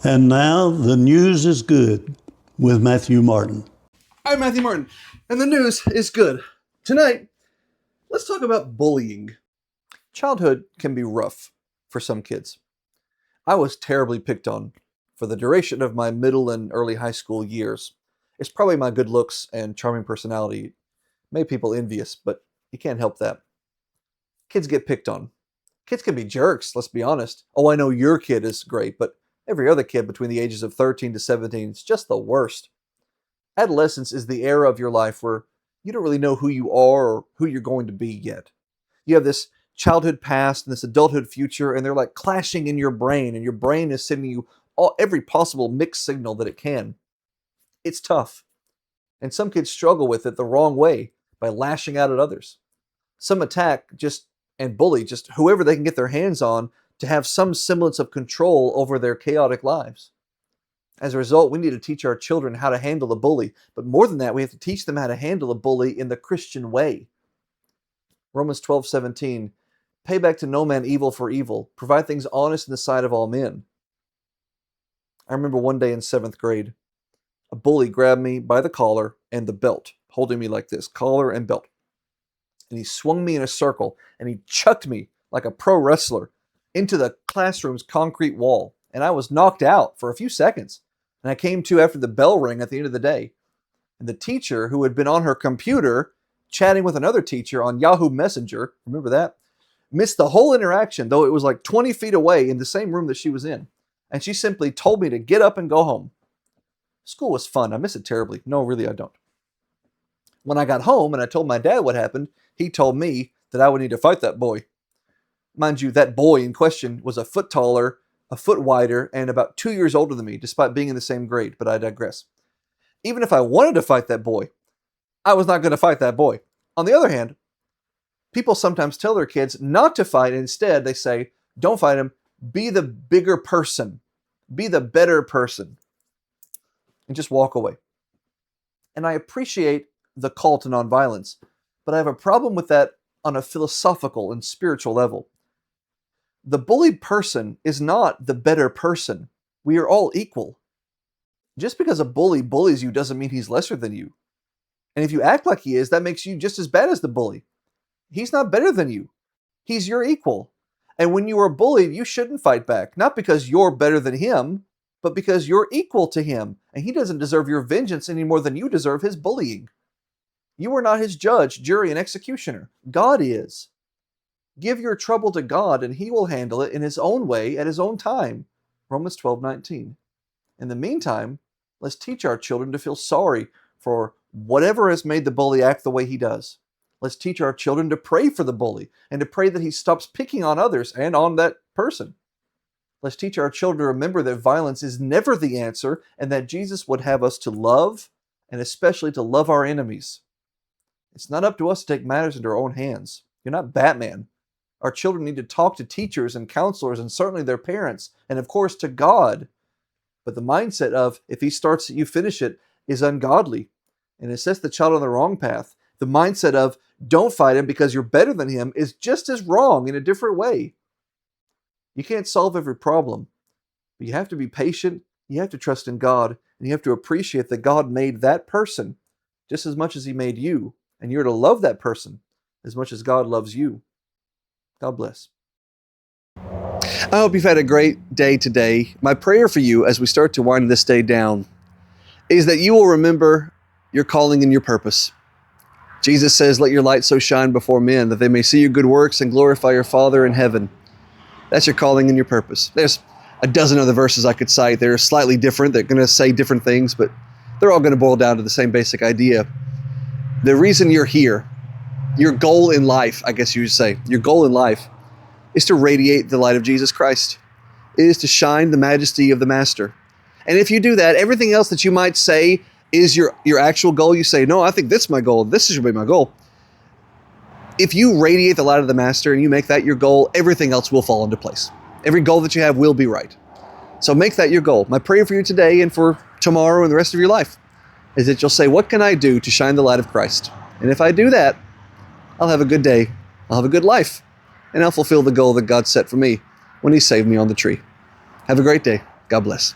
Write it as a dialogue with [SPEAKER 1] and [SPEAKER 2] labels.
[SPEAKER 1] And now the news is good with Matthew Martin.
[SPEAKER 2] I'm Matthew Martin, and the news is good. Tonight, let's talk about bullying. Childhood can be rough for some kids. I was terribly picked on for the duration of my middle and early high school years. It's probably my good looks and charming personality made people envious, but you can't help that. Kids get picked on. Kids can be jerks, let's be honest. Oh, I know your kid is great, but every other kid between the ages of 13 to 17 is just the worst. Adolescence is the era of your life where you don't really know who you are or who you're going to be yet. You have this childhood past and this adulthood future, and they're like clashing in your brain, and your brain is sending you every possible mixed signal that it can. It's tough. And some kids struggle with it the wrong way by lashing out at others. Some attack and bully just whoever they can get their hands on to have some semblance of control over their chaotic lives. As a result, we need to teach our children how to handle a bully. But more than that, we have to teach them how to handle a bully in the Christian way. Romans 12:17, pay back to no man evil for evil. Provide things honest in the sight of all men. I remember one day in 7th grade, a bully grabbed me by the collar and the belt, holding me like this, collar and belt. And he swung me in a circle, and he chucked me like a pro wrestler into the classroom's concrete wall. And I was knocked out for a few seconds. And I came to after the bell rang at the end of the day. And the teacher, who had been on her computer chatting with another teacher on Yahoo Messenger, remember that? Missed the whole interaction, though it was like 20 feet away in the same room that she was in. And she simply told me to get up and go home. School was fun. I miss it terribly. No, really, I don't. When I got home and I told my dad what happened, he told me that I would need to fight that boy. Mind you, that boy in question was a foot taller, a foot wider, and about 2 years older than me, despite being in the same grade, but I digress. Even if I wanted to fight that boy, I was not going to fight that boy. On the other hand, people sometimes tell their kids not to fight. Instead, they say, don't fight him, be the bigger person, be the better person, and just walk away. And I appreciate the call to nonviolence, but I have a problem with that on a philosophical and spiritual level. The bullied person is not the better person. We are all equal. Just because a bully bullies you doesn't mean he's lesser than you. And if you act like he is, that makes you just as bad as the bully. He's not better than you. He's your equal. And when you are bullied, you shouldn't fight back. Not because you're better than him, but because you're equal to him. And he doesn't deserve your vengeance any more than you deserve his bullying. You are not his judge, jury, and executioner. God is. Give your trouble to God, and he will handle it in his own way at his own time. Romans 12:19. In the meantime, let's teach our children to feel sorry for whatever has made the bully act the way he does. Let's teach our children to pray for the bully and to pray that he stops picking on others and on that person. Let's teach our children to remember that violence is never the answer and that Jesus would have us to love and especially to love our enemies. It's not up to us to take matters into our own hands. You're not Batman. Our children need to talk to teachers and counselors and certainly their parents and of course to God. But the mindset of if he starts it, you finish it is ungodly and it sets the child on the wrong path. The mindset of don't fight him because you're better than him is just as wrong in a different way. You can't solve every problem, but you have to be patient, you have to trust in God, and you have to appreciate that God made that person just as much as he made you, and you're to love that person as much as God loves you. God bless. I hope you've had a great day today. My prayer for you as we start to wind this day down is that you will remember your calling and your purpose. Jesus says, let your light so shine before men that they may see your good works and glorify your Father in heaven. That's your calling and your purpose. There's a dozen other verses I could cite. They're slightly different. They're going to say different things, but they're all going to boil down to the same basic idea. The reason you're here, your goal in life, I guess you would say, your goal in life is to radiate the light of Jesus Christ. It is to shine the majesty of the Master. And if you do that, everything else that you might say is your actual goal. You say, no, I think this is my goal. This should be my goal. If you radiate the light of the Master and you make that your goal, everything else will fall into place. Every goal that you have will be right. So make that your goal. My prayer for you today and for tomorrow and the rest of your life is that you'll say, what can I do to shine the light of Christ? And if I do that, I'll have a good day, I'll have a good life, and I'll fulfill the goal that God set for me when he saved me on the tree. Have a great day. God bless.